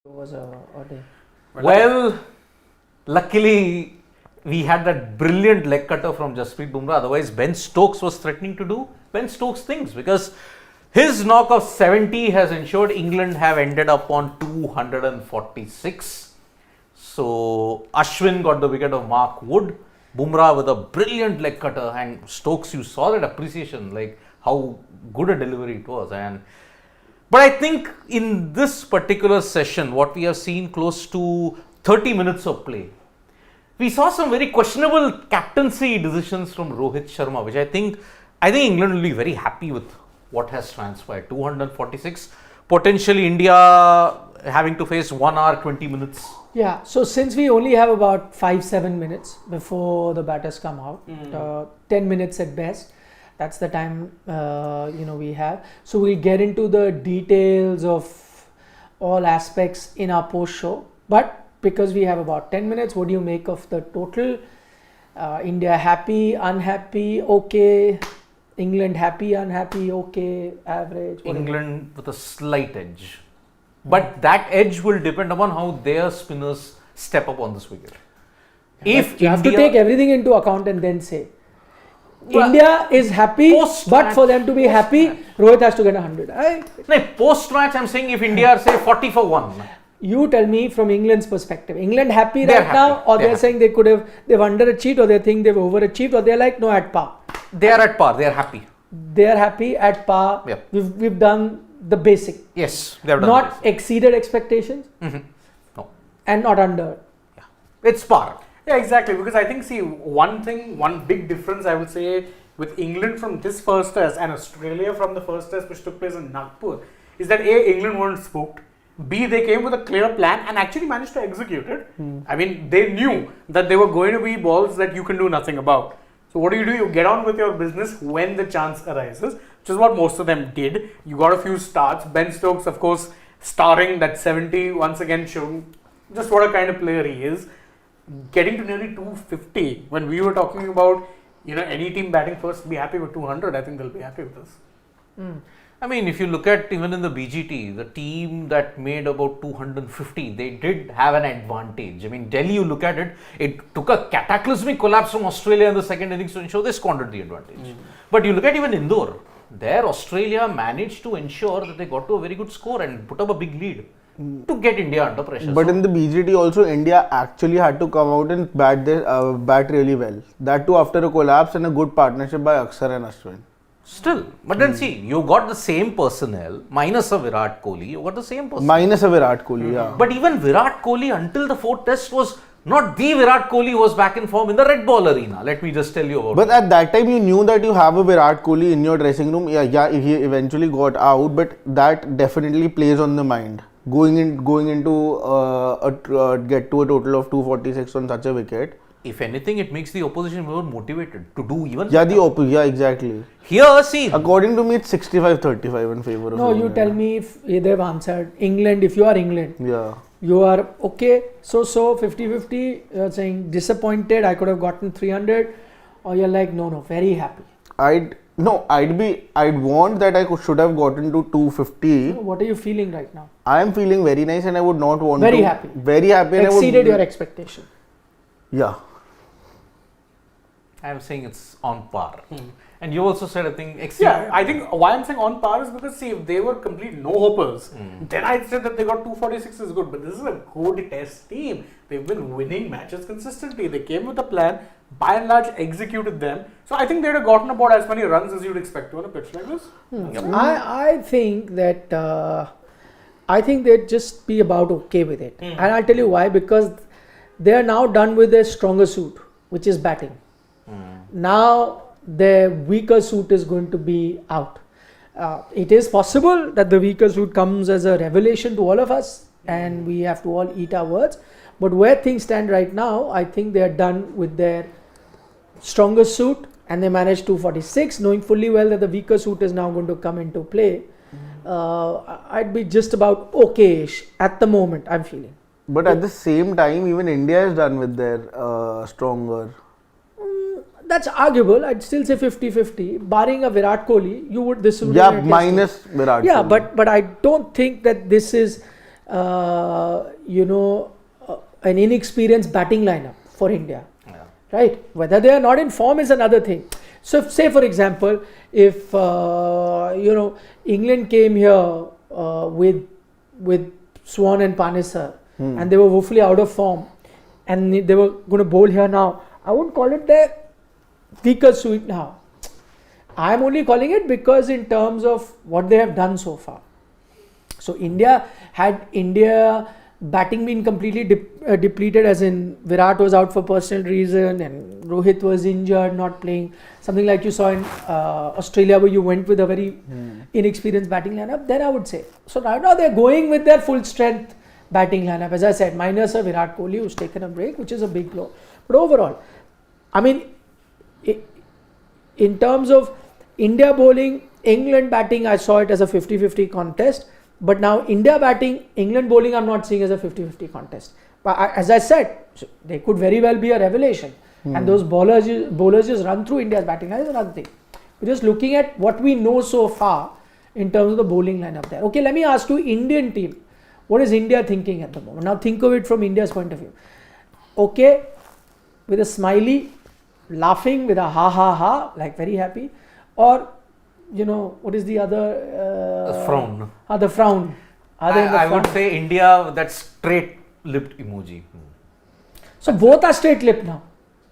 was a day. Well, luckily we had that brilliant leg cutter from Jasprit Bumrah. Otherwise, Ben Stokes was threatening to do Ben Stokes things because his knock of 70 has ensured England have ended up on 246. So Ashwin got the wicket of Mark Wood. Bumrah with a brilliant leg cutter, and Stokes, you saw that appreciation, like how good a delivery it was. But I think in this particular session, what we have seen close to 30 minutes of play, we saw some very questionable captaincy decisions from Rohit Sharma, which I think England will be very happy with what has transpired. 246, potentially India having to face 1 hour 20 minutes. Yeah, so since we only have about 5-7 minutes before the batters come out, 10 minutes at best, that's the time we have. So we'll get into the details of all aspects in our post show. But because we have about 10 minutes, what do you make of the total? India happy, unhappy, okay? England happy, unhappy, okay, average? England with a slight edge. But that edge will depend upon how their spinners step up on this wicket. If you have to take everything into account and then say, India is happy, but for them to be happy, Rohit has to get 100. Post-match, I'm saying if India are say 40 for 1. You tell me from England's perspective. England happy now, or they're saying they've underachieved, or they think they've overachieved, or they're like, no, at par. They are at par. They are happy. They are happy at par. Yep. We've done the basic. Yes, they have done not exceeded expectations. No. And not under. Yeah. It's par. Yeah, exactly. Because I think, one big difference I would say with England from this first test and Australia from the first test which took place in Nagpur is that A, England weren't spooked. B, they came with a clear plan and actually managed to execute it. I mean, they knew that they were going to be balls that you can do nothing about. So what do? You get on with your business when the chance arises, which is what most of them did. You got a few starts. Ben Stokes, of course, starring that 70, once again showing just what a kind of player he is. Getting to nearly 250, when we were talking about, any team batting first be happy with 200, I think they'll be happy with this. I mean, if you look at even in the BGT, the team that made about 250, they did have an advantage. I mean, Delhi, you look at it, it took a cataclysmic collapse from Australia in the second innings to ensure they squandered the advantage. But you look at even Indore, there Australia managed to ensure that they got to a very good score and put up a big lead to get India under pressure. But in the BGT also, India actually had to come out and bat really well. That too after a collapse and a good partnership by Akshar and Ashwin. Still, but then see, you got the same personnel, minus a Virat Kohli, you got the same personnel. Minus a Virat Kohli, yeah. But even Virat Kohli until the fourth test was not the Virat Kohli who was back in form in the red ball arena. Let me just tell you about But at that time you knew that you have a Virat Kohli in your dressing room. Yeah, he eventually got out, but that definitely plays on the mind. Going into get to a total of 246 on such a wicket. If anything, it makes the opposition more motivated to do even better. Yeah, exactly. Here, see. According to me, it's 65-35 in favor of No, England. You tell me if they've answered. England, if you are England. Yeah. You are okay, so 50-50, you're saying disappointed, I could have gotten 300, or you're like, no, very happy. I'd want that I should have gotten to 250. So what are you feeling right now? I am feeling very nice and I would not want very to. Happy. Very happy. Exceeded your expectation. Yeah. I am saying it's on par. And you also said, I think, yeah, I think why I'm saying on par is because, see, if they were complete no-hopers, then I'd say that they got 246 is good. But this is a good test team. They've been winning matches consistently. They came with a plan, by and large executed them. So I think they'd have gotten about as many runs as you'd expect on a pitch like this. I think that, I think they'd just be about okay with it. And I'll tell you why, because they are now done with their stronger suit, which is batting. Now their weaker suit is going to be out. It is possible that the weaker suit comes as a revelation to all of us and we have to all eat our words. But where things stand right now, I think they are done with their stronger suit and they managed 246, knowing fully well that the weaker suit is now going to come into play. I'd be just about okay-ish at the moment, I'm feeling. But at the same time, even India is done with their stronger. That's arguable. I'd still say 50-50. Barring a Virat Kohli, this would minus Virat Kohli. Kohli. But I don't think that this is an inexperienced batting lineup for India. Yeah. Right? Whether they are not in form is another thing. So, say for example, if England came here with Swan and Panesar, and they were woefully out of form, and they were going to bowl here now, I wouldn't call it their weaker suit now. I am only calling it because in terms of what they have done so far. So India batting been completely depleted, as in Virat was out for personal reason and Rohit was injured, not playing. Something like you saw in Australia where you went with a very inexperienced batting lineup, then I would say. So right now they're going with their full strength batting lineup. As I said, minus a Virat Kohli who's taken a break, which is a big blow. But overall, I mean, in terms of India bowling, England batting, I saw it as a 50-50 contest. But now India batting, England bowling, I'm not seeing as a 50-50 contest. But as I said, they could very well be a revelation. And those bowlers just run through India's batting line is another thing. We're just looking at what we know so far in terms of the bowling lineup there. Okay, let me ask you, Indian team, what is India thinking at the moment? Now think of it from India's point of view. Okay, with a smiley, laughing with a ha ha ha, like very happy, or what is the other? Frown. The frown. I would say India, that straight-lipped emoji. So both are straight-lipped now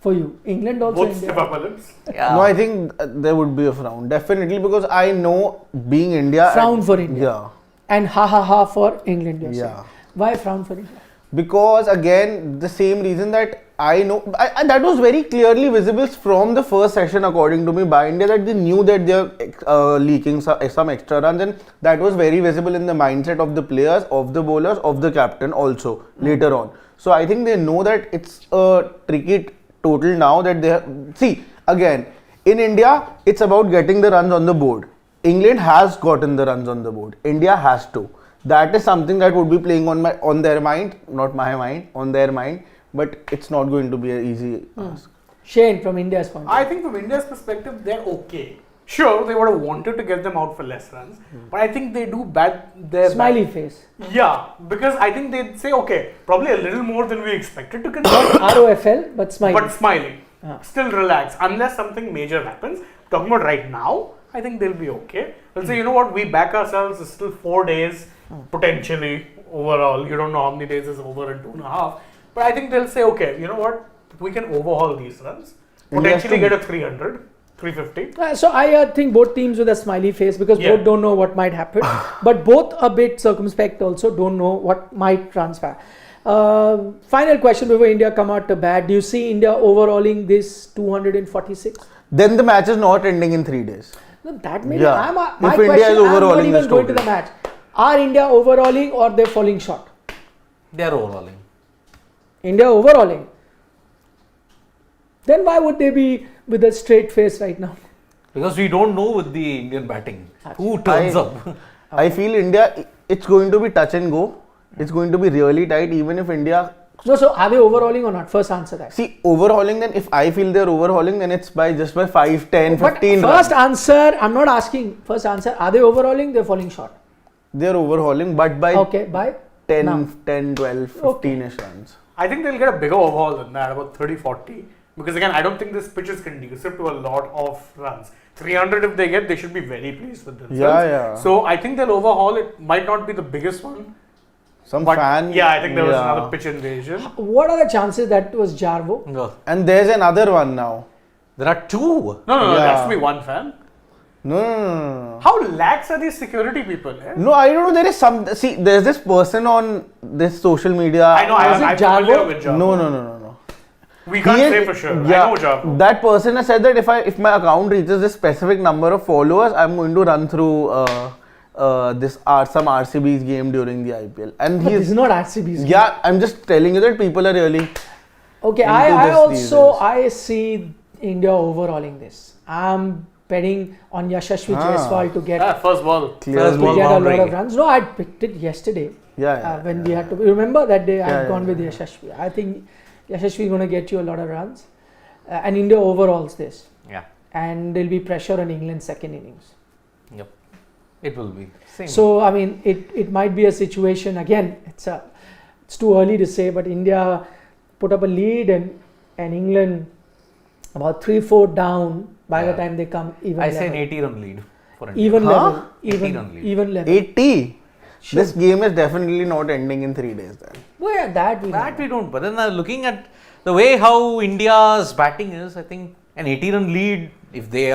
for you. England also. Both stiff upper lips. Yeah. No, I think there would be a frown. Definitely, because I know being India. Frown for India. Yeah. And ha ha ha for England, you're saying. Yeah. Why frown for India? Because again, the same reason that I know, that was very clearly visible from the first session, according to me, by India, that they knew that they are leaking some extra runs, and that was very visible in the mindset of the players, of the bowlers, of the captain also later on. So I think they know that it's a tricky total now that they have. See, again, in India, it's about getting the runs on the board. England has gotten the runs on the board. India has to. That is something that would be playing on their mind, not my mind, on their mind. But it's not going to be an easy ask. Shane, from India's point of view. I think from India's perspective, they're okay. Sure, they would have wanted to get them out for less runs, but I think they do their Smiley face. Yeah, because I think they'd say, okay, probably a little more than we expected to Not consider. ROFL, but smiley. But smiling. Still relax. Unless something major happens. Talking about right now, I think they'll be okay. They'll say, you know what, we back ourselves, it's still 4 days, potentially, overall. You don't know how many days is over in 2.5. But I think they'll say, okay, you know what, we can overhaul these runs. Potentially get a 300, 350. So I think both teams with a smiley face, because both don't know what might happen. But both a bit circumspect also, don't know what might transpire. Final question before India come out to bat. Do you see India overhauling this 246? Then the match is not ending in 3 days. No, that may Yeah. my If India question, is I'm not overhauling even this going to the total. match. Are India overhauling or they're falling short? They are overhauling. India overhauling. Then why would they be with a straight face right now? Because we don't know with the Indian batting who turns up. I feel India, it's going to be touch and go. It's going to be really tight, even if India. No, so are they overhauling or not? First answer that. See, overhauling, then if I feel they're overhauling, then it's just by 5, 10, But 15 first runs. answer, I'm not asking. First answer, are they overhauling? They're falling short. They're overhauling, but by Okay, bye. 10, Now. 10, 12, 15-ish runs. I think they'll get a bigger overhaul than that, about 30, 40. Because again, I don't think this pitch is conducive to a lot of runs. 300 if they get, they should be very pleased with themselves. Yeah. So I think they'll overhaul. It might not be the biggest one. Some But fan. yeah, I think there was yeah. another pitch invasion. What are the chances that was Jarvo? No. And there's another one now. There are two. No, there Yeah. has to be one fan. No. How lax are these security people? Eh? No, I don't know. There is some. See, there's this person on this social media. I know, Is it I'm familiar Jarvo? with Jarvo. No. We can't He is- say for sure. Yeah, I know Jarvo. that person has said that if my account reaches this specific number of followers, I'm going to run through some RCB's game during the IPL. And But this he's is not RCB's. yeah. I'm just telling you that people are really. Okay, into I this these also days. I see India overhauling this. I'm betting on Yashasvi Jaiswal to get First ball. Clear First to ball get a lot boundary. of runs. No, I picked it yesterday. Yeah. When we had to remember that day, I had Yeah, gone yeah, with Yashasvi. I think Yashasvi is going to get you a lot of runs, and India overhauls this, Yeah. and there'll be pressure on England's second innings. Yep. It will be. Same. So I mean, it might be a situation again. It's too early to say, but India put up a lead and England about 3-4 down by the time they come even. I level. say an 80-run lead for India. Even level, 80-run lead. even level. 80. Sure. This game is definitely not ending in 3 days then. Well, yeah, that We don't. But then looking at the way how India's batting is, I think an 80-run lead, if they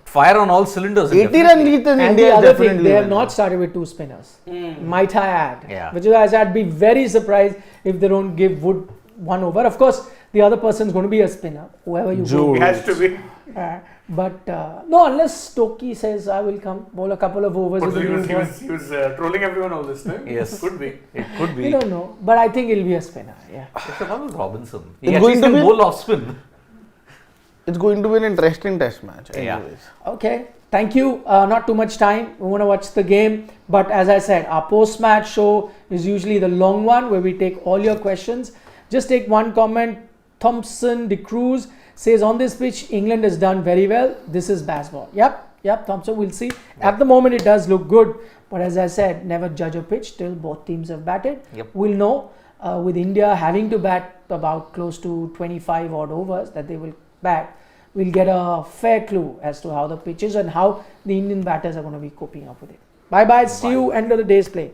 fire on all cylinders. 80 run lead then And India the is other definitely thing, they have winning. not started with 2 spinners. Might I add? Yeah. Which is why I'd be very surprised if they don't give Wood 1 over. Of course, the other person's going to be a spinner, whoever you go. It has to be. But no, unless Stokey says I will come bowl a couple of overs. But with the new ball. he was trolling everyone all this time. Yes. Could be. It could be. We don't know, but I think it'll be a spinner. Yeah. It's about Robinson. It's He at going least to can be- bowl off spin. It's going to be an interesting test match. Yeah. Anyways. Okay. Thank you. Not too much time. We want to watch the game, but as I said, our post-match show is usually the long one where we take all your questions. Just take one comment. Thompson De Cruz says on this pitch, England has done very well. This is baseball. Yep, Thompson, we'll see. At the moment, it does look good. But as I said, never judge a pitch till both teams have batted. Yep. We'll know with India having to bat about close to 25 odd overs that they will bat. We'll get a fair clue as to how the pitch is and how the Indian batters are going to be coping up with it. Bye-bye. See you end of the day's play.